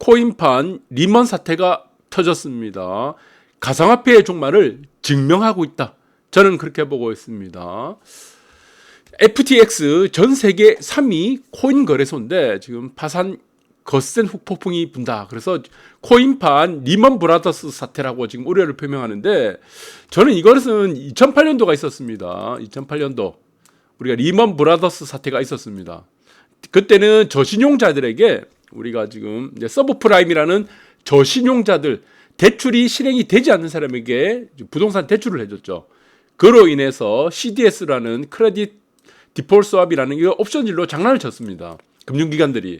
코인판 리먼 사태가 터졌습니다. 가상화폐의 종말을 증명하고 있다. 저는 그렇게 보고 있습니다. FTX 전 세계 3위 코인 거래소인데 지금 파산 거센 후폭풍이 분다. 그래서 코인판 리먼 브라더스 사태라고 지금 우려를 표명하는데, 저는 이것은 2008년도가 있었습니다. 2008년도 우리가 리먼 브라더스 사태가 있었습니다. 그때는 저신용자들에게 우리가 지금 이제 서브프라임이라는 저신용자들, 대출이 실행이 되지 않는 사람에게 부동산 대출을 해줬죠. 그로 인해서 CDS라는 크레딧 디폴트 스왑이라는 이 옵션질로 장난을 쳤습니다. 금융기관들이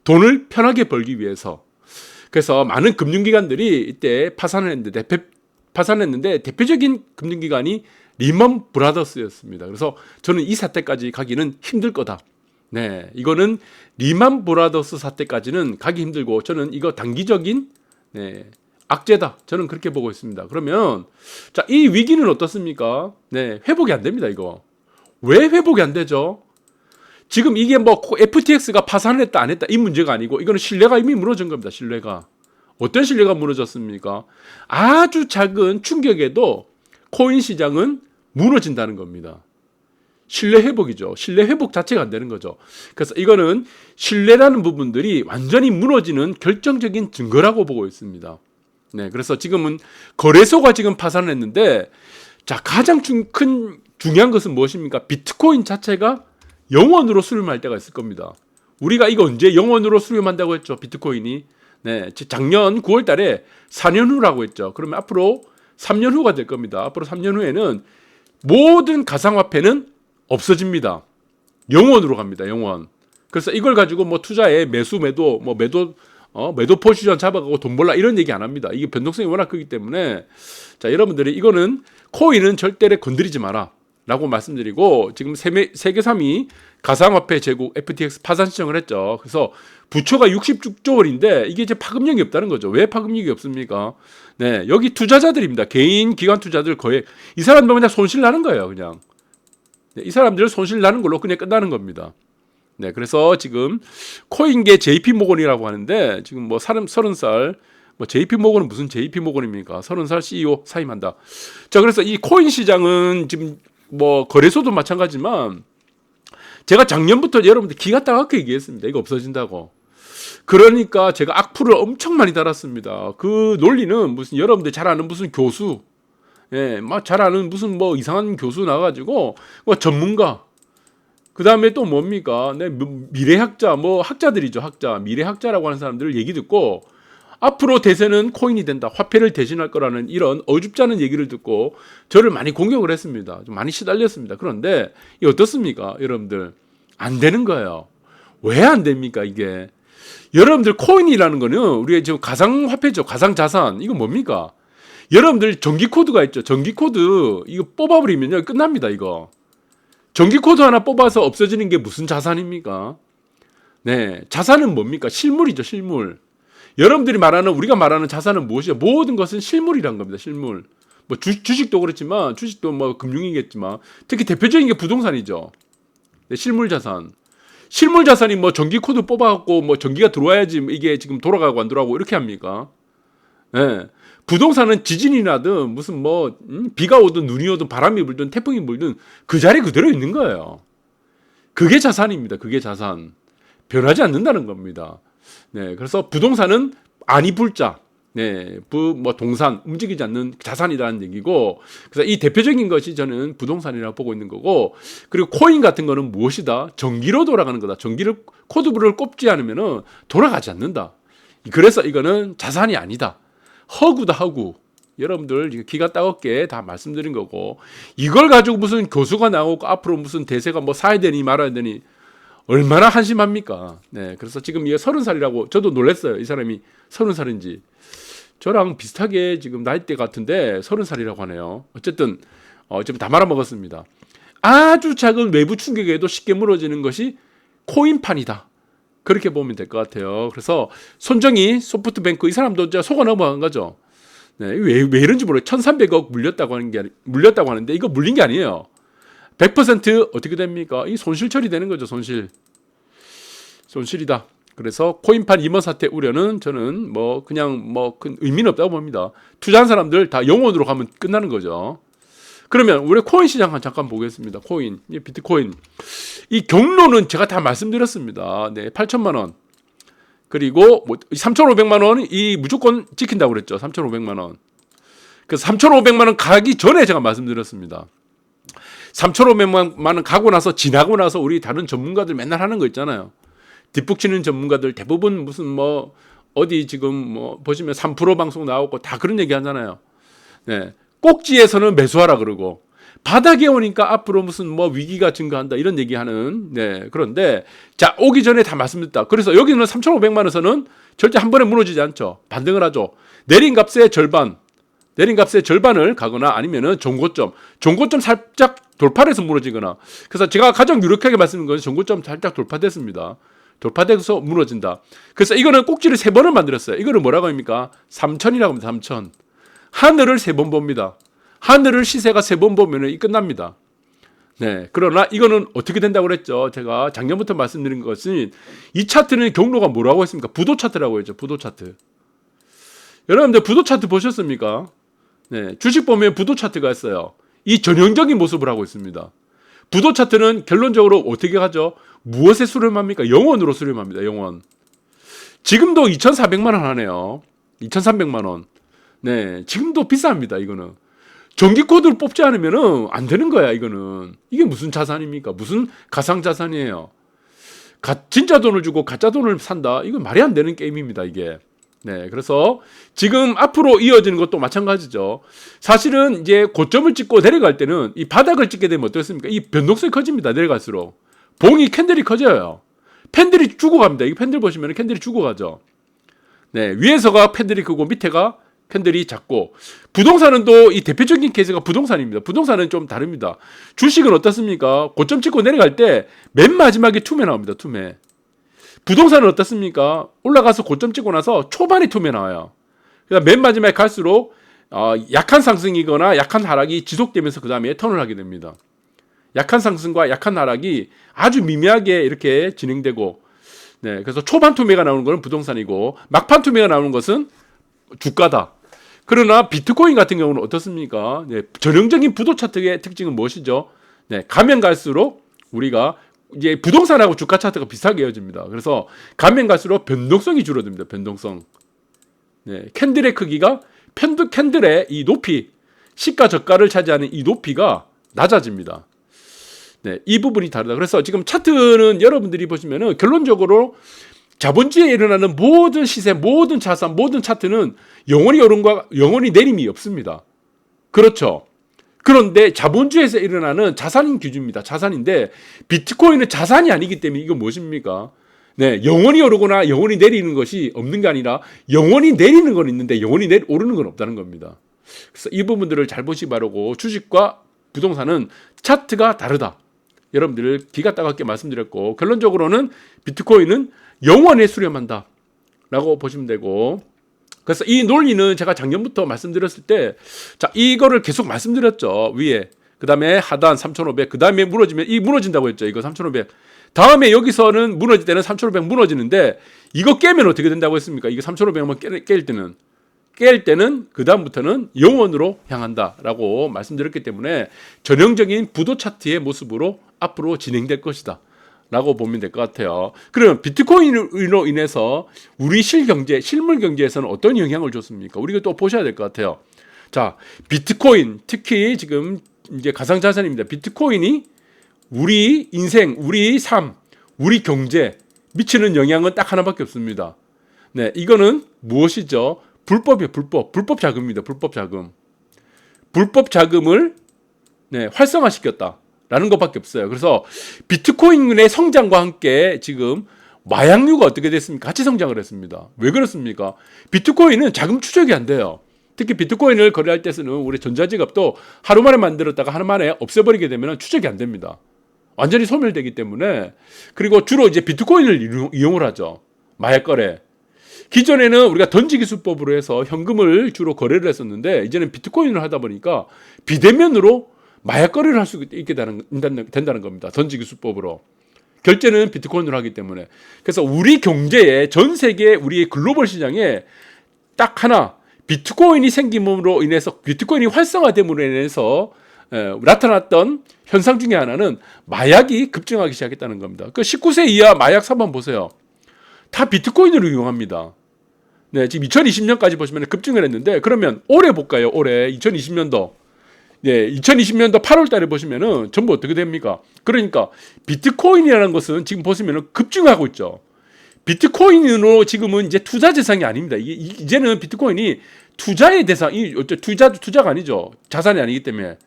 돈을 편하게 벌기 위해서. 그래서 많은 금융기관들이 이때 파산했는데 대표적인 금융기관이 리먼 브라더스였습니다. 그래서 저는 이 사태까지 가기는 힘들 거다. 네, 이거는 리먼 브라더스 사태까지는 가기 힘들고, 저는 이거 단기적인 악재다. 저는 그렇게 보고 있습니다. 그러면 자, 이 위기는 어떻습니까? 네, 회복이 안 됩니다. 이거 왜 회복이 안 되죠? 지금 이게 뭐 FTX가 파산을 했다 안 했다 이 문제가 아니고, 이거는 신뢰가 이미 무너진 겁니다. 신뢰가. 어떤 신뢰가 무너졌습니까? 아주 작은 충격에도 코인 시장은 무너진다는 겁니다. 신뢰 회복이죠. 신뢰 회복 자체가 안 되는 거죠. 그래서 이거는 신뢰라는 부분들이 완전히 무너지는 결정적인 증거라고 보고 있습니다. 네, 그래서 지금은 거래소가 지금 파산을 했는데, 자, 가장 큰 중요한 것은 무엇입니까? 비트코인 자체가 영원으로 수렴할 때가 있을 겁니다. 우리가 이거 언제 영원으로 수렴한다고 했죠? 비트코인이. 네, 작년 9월 달에 4년 후라고 했죠. 그러면 앞으로 3년 후가 될 겁니다. 앞으로 3년 후에는 모든 가상화폐는 없어집니다. 영원으로 갑니다. 영원. 그래서 이걸 가지고 뭐 투자에 매수 매도 매도 포지션 잡아가고 돈 벌라 이런 얘기 안 합니다. 이게 변동성이 워낙 크기 때문에, 자, 여러분들이 이거는 코인은 절대 건드리지 마라 라고 말씀드리고, 지금 세계 3위 가상화폐 제국 FTX 파산 신청을 했죠. 그래서 부채가 66조 원인데 이게 이제 파급력이 없다는 거죠. 왜 파급력이 없습니까? 네, 여기 투자자들입니다. 개인 기관 투자들 거의 이 사람들 그냥 손실 나는 거예요. 그냥 네, 이 사람들 손실 나는 걸로 그냥 끝나는 겁니다. 네, 그래서 지금 코인계 JP 모건이라고 하는데, 지금 뭐 30살 뭐 JP 모건은 무슨 JP 모건입니까? 30살 CEO 사임한다. 자, 그래서 이 코인 시장은 지금 뭐 거래소도 마찬가지지만, 제가 작년부터 여러분들 기가 따갑게 얘기했습니다. 이거 없어진다고. 그러니까 제가 악플을 엄청 많이 달았습니다. 그 논리는 무슨 여러분들 잘 아는 무슨 교수, 막 잘 아는 무슨 뭐 이상한 교수 나가지고 뭐 전문가, 그 다음에 또 뭡니까? 미래학자, 뭐 학자들이죠. 학자, 미래학자라고 하는 사람들 얘기 듣고, 앞으로 대세는 코인이 된다, 화폐를 대신할 거라는 이런 어줍지 않은 얘기를 듣고 저를 많이 공격을 했습니다. 좀 많이 시달렸습니다. 그런데 이 어떻습니까? 여러분들 안 되는 거예요. 왜 안 됩니까? 이게 여러분들 코인이라는 거는 우리가 지금 가상화폐죠. 가상자산. 이거 뭡니까? 여러분들 전기코드가 있죠. 전기코드 이거 뽑아버리면요 끝납니다. 이거 전기코드 하나 뽑아서 없어지는 게 무슨 자산입니까? 네, 자산은 뭡니까? 실물이죠. 실물. 여러분들이 말하는, 우리가 말하는 자산은 무엇이죠? 모든 것은 실물이란 겁니다. 실물. 뭐 주식도 그렇지만, 주식도 뭐 금융이겠지만, 특히 대표적인 게 부동산이죠. 네, 실물 자산. 실물 자산이 뭐 전기 코드 뽑아갖고 뭐 전기가 들어와야지 이게 지금 돌아가고 안 돌아가고 이렇게 합니까? 네. 부동산은 지진이 나든 무슨 뭐 비가 오든 눈이 오든 바람이 불든 태풍이 불든 그 자리 그대로 있는 거예요. 그게 자산입니다. 그게 자산. 변하지 않는다는 겁니다. 네, 그래서 부동산은 아니 불자, 네, 뭐 동산 움직이지 않는 자산이라는 얘기고, 그래서 이 대표적인 것이 저는 부동산이라고 보고 있는 거고, 그리고 코인 같은 거는 무엇이다? 전기로 돌아가는 거다. 전기를 코드를 꼽지 않으면은 돌아가지 않는다. 그래서 이거는 자산이 아니다. 허구다, 허구. 여러분들 기가 따갑게 다 말씀드린 거고, 이걸 가지고 무슨 교수가 나오고 앞으로 무슨 대세가 뭐 사야 되니 말아야 되니 얼마나 한심합니까? 네, 그래서 지금 이게 30살이라고 저도 놀랐어요. 이 사람이 30살인지. 저랑 비슷하게 지금 나이대 같은데 30살이라고 하네요. 어쨌든 지금 다 말아먹었습니다. 아주 작은 외부 충격에도 쉽게 무너지는 것이 코인판이다. 그렇게 보면 될 것 같아요. 그래서 손정희, 소프트뱅크 이 사람도 속아 넘어간 거죠. 네, 왜 이런지 모르겠어요. 1,300억 물렸다고 하는데 이거 물린 게 아니에요. 100% 어떻게 됩니까? 이 손실 처리되는 거죠. 손실이다. 그래서 코인판 임원 사태 우려는 저는 그냥 큰 의미는 없다고 봅니다. 투자한 사람들 다 영원으로 가면 끝나는 거죠. 그러면 우리 코인 시장 잠깐 보겠습니다. 코인, 비트코인. 이 경로는 제가 다 말씀드렸습니다. 네, 8천만 원. 그리고 3,500만 원 이 무조건 지킨다고 그랬죠. 3,500만 원. 그래서 3,500만 원 가기 전에 제가 말씀드렸습니다. 3,500만 원 가고 나서 지나고 나서 우리 다른 전문가들 맨날 하는 거 있잖아요. 뒷북 치는 전문가들 대부분 무슨 어디 지금 보시면 3% 방송 나오고 다 그런 얘기 하잖아요. 네. 꼭지에서는 매수하라 그러고 바닥에 오니까 앞으로 무슨 위기가 증가한다 이런 얘기하는. 네. 그런데 자, 오기 전에 다 말씀드렸다. 그래서 여기는 3,500만 원에서는 절대 한 번에 무너지지 않죠. 반등을 하죠. 내린 값의 절반을 가거나 아니면은 종고점 살짝 돌파를 해서 무너지거나. 그래서 제가 가장 유력하게 말씀드린 것은 종고점 살짝 돌파됐습니다. 돌파돼서 무너진다. 그래서 이거는 꼭지를 3번을 만들었어요. 이거는 뭐라고 합니까? 3천이라고 합니다. 3천. 하늘을 3번 봅니다. 하늘을 시세가 3번 보면 이 끝납니다. 네. 그러나 이거는 어떻게 된다고 그랬죠? 제가 작년부터 말씀드린 것은 이 차트는 경로가 뭐라고 했습니까? 부도 차트라고 했죠. 부도 차트. 여러분들 부도 차트 보셨습니까? 네. 주식 보면 부도 차트가 있어요. 이 전형적인 모습을 하고 있습니다. 부도 차트는 결론적으로 어떻게 하죠? 무엇에 수렴합니까? 영원으로 수렴합니다. 영원. 지금도 2,400만 원 하네요. 2,300만 원. 네, 지금도 비쌉니다. 이거는. 정기코드를 뽑지 않으면 안 되는 거야. 이거는. 이게 무슨 자산입니까? 무슨 가상자산이에요. 진짜 돈을 주고 가짜 돈을 산다. 이건 말이 안 되는 게임입니다. 이게. 네, 그래서 지금 앞으로 이어지는 것도 마찬가지죠. 사실은 이제 고점을 찍고 내려갈 때는 이 바닥을 찍게 되면 어떻습니까? 이 변동성이 커집니다. 내려갈수록. 봉이 캔들이 커져요. 팬들이 죽어갑니다. 이 팬들 보시면 캔들이 죽어가죠. 네, 위에서가 팬들이 크고 밑에가 캔들이 작고. 부동산은 또 이 대표적인 케이스가 부동산입니다. 부동산은 좀 다릅니다. 주식은 어떻습니까? 고점 찍고 내려갈 때 맨 마지막에 투매 나옵니다. 투매. 부동산은 어떻습니까? 올라가서 고점 찍고 나서 초반에 투매 나와요. 그러니까 맨 마지막에 갈수록 약한 상승이거나 약한 하락이 지속되면서 그 다음에 턴을 하게 됩니다. 약한 상승과 약한 하락이 아주 미미하게 이렇게 진행되고, 네, 그래서 초반 투매가 나오는 것은 부동산이고 막판 투매가 나오는 것은 주가다. 그러나 비트코인 같은 경우는 어떻습니까? 네, 전형적인 부도 차트의 특징은 무엇이죠? 네, 가면 갈수록 우리가 이제 부동산하고 주가 차트가 비슷하게 이어집니다. 그래서 가면 갈수록 변동성이 줄어듭니다. 변동성. 네, 캔들의 크기가 캔들의 이 높이, 시가 저가를 차지하는 이 높이가 낮아집니다. 네, 이 부분이 다르다. 그래서 지금 차트는 여러분들이 보시면은 결론적으로 자본주의에 일어나는 모든 시세, 모든 자산, 모든 차트는 영원히 오름과 영원히 내림이 없습니다. 그렇죠. 그런데 자본주의에서 일어나는 자산 기준입니다. 자산인데 비트코인은 자산이 아니기 때문에 이거 무엇입니까? 네, 영원히 오르거나 영원히 내리는 것이 없는 게 아니라 영원히 내리는 건 있는데 영원히 오르는 건 없다는 겁니다. 그래서 이 부분들을 잘 보시기 바라고, 주식과 부동산은 차트가 다르다. 여러분들 기가 따갑게 말씀드렸고, 결론적으로는 비트코인은 영원에 수렴한다 라고 보시면 되고, 그래서 이 논리는 제가 작년부터 말씀드렸을 때, 자, 이거를 계속 말씀드렸죠. 위에. 그 다음에 하단 3,500. 그 다음에 무너지면, 무너진다고 했죠. 이거 3,500. 다음에 여기서는 무너질 때는 3,500 무너지는데, 이거 깨면 어떻게 된다고 했습니까? 이거 3,500만 깰 때는, 그 다음부터는 영원으로 향한다 라고 말씀드렸기 때문에, 전형적인 부도 차트의 모습으로 앞으로 진행될 것이다 라고 보면 될 것 같아요. 그러면 비트코인으로 인해서 우리 실물 경제에서는 어떤 영향을 줬습니까? 우리가 또 보셔야 될 것 같아요. 자, 비트코인, 특히 지금 이제 가상자산입니다. 비트코인이 우리 인생, 우리 삶, 우리 경제 미치는 영향은 딱 하나밖에 없습니다. 네, 이거는 무엇이죠? 불법 자금입니다. 불법 자금. 불법 자금을 활성화시켰다. 라는 것밖에 없어요. 그래서 비트코인의 성장과 함께 지금 마약류가 어떻게 됐습니까? 같이 성장을 했습니다. 왜 그렇습니까? 비트코인은 자금 추적이 안 돼요. 특히 비트코인을 거래할 때는 우리 전자지갑도 하루 만에 만들었다가 하루 만에 없애버리게 되면 추적이 안 됩니다. 완전히 소멸되기 때문에. 그리고 주로 이제 비트코인을 이용을 하죠. 마약 거래. 기존에는 우리가 던지기 수법으로 해서 현금을 주로 거래를 했었는데, 이제는 비트코인을 하다 보니까 비대면으로 마약 거래를 할 수 있게 된다는 겁니다. 던지기 수법으로. 결제는 비트코인으로 하기 때문에. 그래서 우리 경제에, 전 세계 우리의 글로벌 시장에 딱 하나, 비트코인이 생김으로 인해서, 비트코인이 활성화됨으로 인해서 나타났던 현상 중에 하나는 마약이 급증하기 시작했다는 겁니다. 그 19세 이하 마약 사범 보세요. 다 비트코인으로 이용합니다. 네, 지금 2020년까지 보시면 급증을 했는데, 그러면 올해 볼까요? 올해 2020년도. 네, 2020년도 8월 달에 보시면은 전부 어떻게 됩니까? 그러니까 비트코인이라는 것은 지금 보시면은 급증하고 있죠. 비트코인으로 지금은 이제 투자 대상이 아닙니다. 이제는 비트코인이 투자의 대상이, 투자가 아니죠. 자산이 아니기 때문에.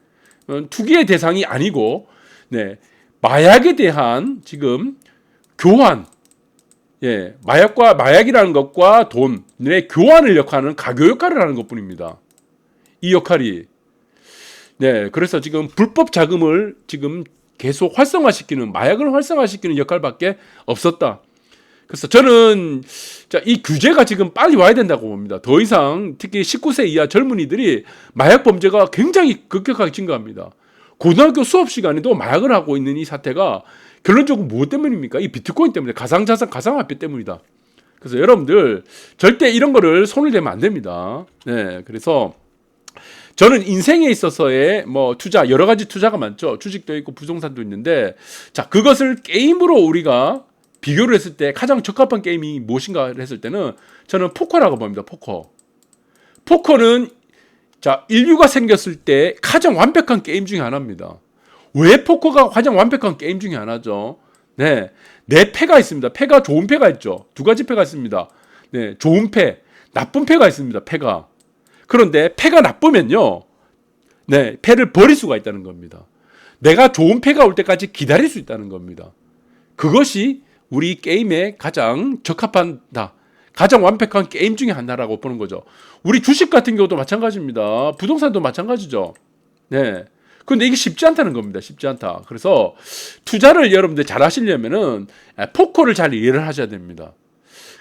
투기의 대상이 아니고, 네, 마약에 대한 지금 교환, 예, 마약이라는 것과 돈의 교환을 역하는 가교 역할을 하는 것 뿐입니다. 이 역할이. 네, 그래서 지금 불법 자금을 지금 계속 활성화시키는, 마약을 활성화시키는 역할밖에 없었다. 그래서 저는 이 규제가 지금 빨리 와야 된다고 봅니다. 더 이상 특히 19세 이하 젊은이들이 마약 범죄가 굉장히 급격하게 증가합니다. 고등학교 수업 시간에도 마약을 하고 있는 이 사태가 결론적으로 무엇 때문입니까? 이 비트코인 때문에, 가상자산, 가상화폐 때문이다. 그래서 여러분들 절대 이런 거를 손을 대면 안 됩니다. 네, 그래서 저는 인생에 있어서의 뭐 투자, 여러 가지 투자가 많죠. 주식도 있고 부동산도 있는데, 자, 그것을 게임으로 우리가 비교를 했을 때 가장 적합한 게임이 무엇인가 했을 때는 저는 포커라고 봅니다. 포커는 자, 인류가 생겼을 때 가장 완벽한 게임 중에 하나입니다. 왜 포커가 가장 완벽한 게임 중에 하나죠? 네, 네 패가 있습니다. 패가 좋은 패가 있죠. 두 가지 패가 있습니다. 네, 좋은 패, 나쁜 패가 있습니다. 패가. 그런데 패가 나쁘면요, 네, 패를 버릴 수가 있다는 겁니다. 내가 좋은 패가 올 때까지 기다릴 수 있다는 겁니다. 그것이 우리 게임에 가장 적합한다. 가장 완벽한 게임 중에 하나라고 보는 거죠. 우리 주식 같은 경우도 마찬가지입니다. 부동산도 마찬가지죠. 네. 근데 이게 쉽지 않다는 겁니다. 쉽지 않다. 그래서 투자를 여러분들 잘 하시려면은 포커를 잘 이해를 하셔야 됩니다.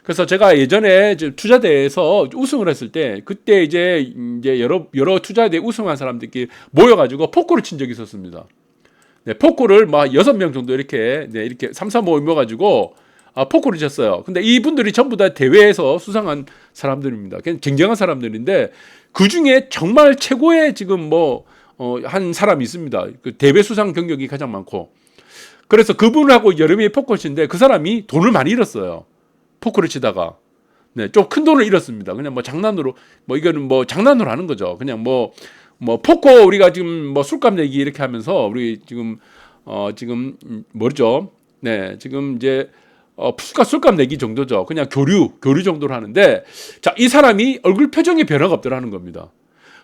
그래서 제가 예전에 투자대회에서 우승을 했을 때, 그때 이제 여러 투자대회 우승한 사람들끼리 모여가지고 포커를 친 적이 있었습니다. 네, 포커를 막 6명 정도 이렇게 3, 4 모여가지고 포커를 쳤어요. 근데 이분들이 전부 다 대회에서 수상한 사람들입니다. 그냥 쟁쟁한 사람들인데, 그 중에 정말 최고의 지금 한 사람이 있습니다. 그 대회 수상 경력이 가장 많고. 그래서 그분하고 여러 명이 포커를 치는데, 그 사람이 돈을 많이 잃었어요. 포커를 치다가. 네, 좀 큰 돈을 잃었습니다. 그냥 장난으로, 이거는 장난으로 하는 거죠. 그냥 포커 우리가 지금 술값 내기 이렇게 하면서 우리 지금 뭐죠? 네, 지금 이제 술값 내기 정도죠. 그냥 교류 정도로 하는데, 자, 이 사람이 얼굴 표정에 변화가 없더라는 겁니다.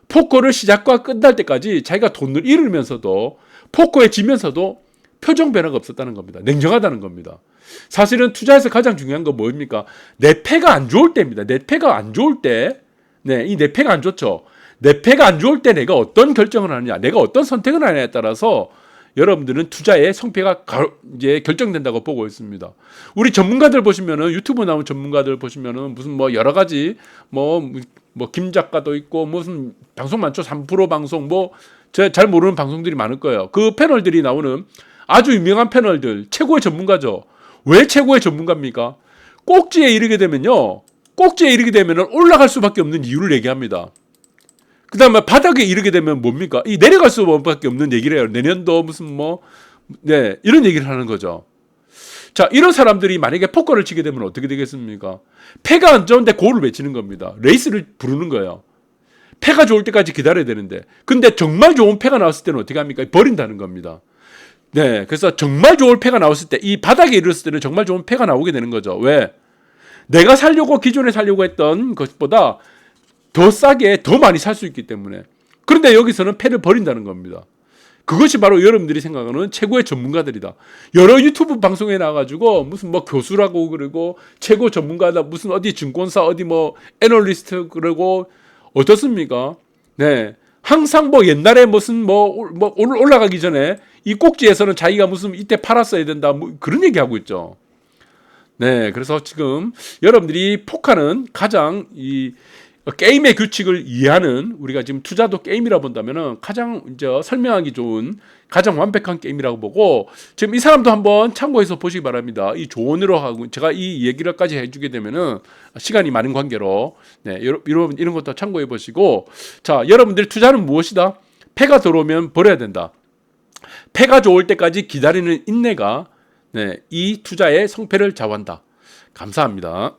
포커를 시작과 끝날 때까지 자기가 돈을 잃으면서도, 포커에 지면서도 표정 변화가 없었다는 겁니다. 냉정하다는 겁니다. 사실은 투자에서 가장 중요한 건 뭡니까? 내 패가 안 좋을 때입니다. 내 패가 안 좋을 때, 네, 이 내 패가 안 좋죠. 내 패가 안 좋을 때 내가 어떤 결정을 하느냐, 내가 어떤 선택을 하느냐에 따라서 여러분들은 투자의 성패가 이제 결정된다고 보고 있습니다. 우리 전문가들 보시면은, 유튜브 나온 전문가들 보시면은 무슨 여러 가지 김 작가도 있고 무슨 방송 많죠. 3프로 방송 제가 잘 모르는 방송들이 많을 거예요. 그 패널들이 나오는 아주 유명한 패널들, 최고의 전문가죠. 왜 최고의 전문가입니까? 꼭지에 이르게 되면은 올라갈 수밖에 없는 이유를 얘기합니다. 그 다음에 바닥에 이르게 되면 뭡니까? 이 내려갈 수밖에 없는 얘기를 해요. 내년도 이런 얘기를 하는 거죠. 자, 이런 사람들이 만약에 포커를 치게 되면 어떻게 되겠습니까? 패가 안 좋은데 고를 외치는 겁니다. 레이스를 부르는 거예요. 패가 좋을 때까지 기다려야 되는데, 근데 정말 좋은 패가 나왔을 때는 어떻게 합니까? 버린다는 겁니다. 네, 그래서 정말 좋은 패가 나왔을 때, 이 바닥에 이르렀을 때는 정말 좋은 패가 나오게 되는 거죠. 왜? 내가 기존에 살려고 했던 것보다 더 싸게 더 많이 살 수 있기 때문에. 그런데 여기서는 패를 버린다는 겁니다. 그것이 바로 여러분들이 생각하는 최고의 전문가들이다. 여러 유튜브 방송에 나와가지고 무슨 교수라고 그러고 최고 전문가다, 무슨 어디 증권사 어디 애널리스트 그러고 어떻습니까? 네, 항상 옛날에 무슨 올라가기 전에 이 꼭지에서는 자기가 무슨 이때 팔았어야 된다 그런 얘기하고 있죠. 네, 그래서 지금 여러분들이 포카는 가장 게임의 규칙을 이해하는, 우리가 지금 투자도 게임이라 본다면은 가장 이제 설명하기 좋은 가장 완벽한 게임이라고 보고, 지금 이 사람도 한번 참고해서 보시기 바랍니다. 이 조언으로 하고 제가 이 얘기를까지 해주게 되면은 시간이 많은 관계로, 네, 여러분 이런 것도 참고해 보시고, 자, 여러분들 투자는 무엇이다? 패가 들어오면 버려야 된다. 패가 좋을 때까지 기다리는 인내가, 네, 이 투자의 성패를 좌우한다. 감사합니다.